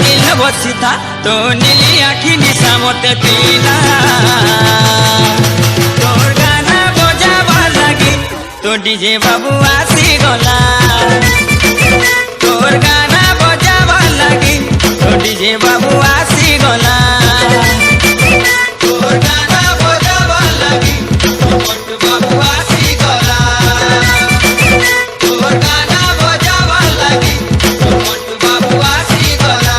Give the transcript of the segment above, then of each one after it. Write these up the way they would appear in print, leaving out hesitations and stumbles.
दिल बसी था तो नीली आखि निशा मते पीला तोर गाना बजावा लगी तो डीजे बाबू आसी गला तोर गाना बजावा लगी तो डीजे बाबू आसी गला तोर गाना बजावा लगी तो मोटू बाबू आसी गला तोर गाना बजावा लगी तो मोटू बाबू आसी गला।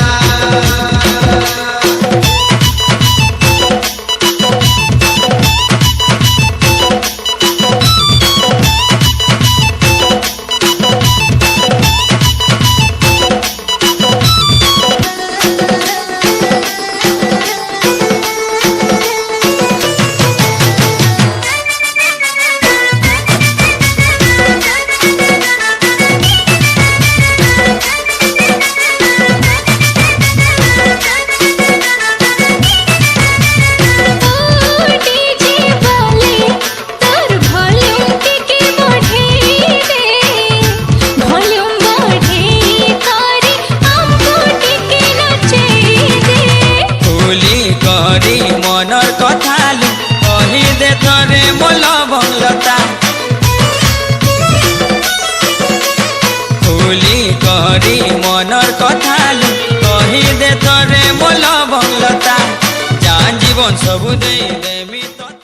मनर कथालु कही दे तोरे मोल भंगलता खुली करी मनर कथालु कही दे तोरे मोल भंगलता जान जीवन सबु दे दे।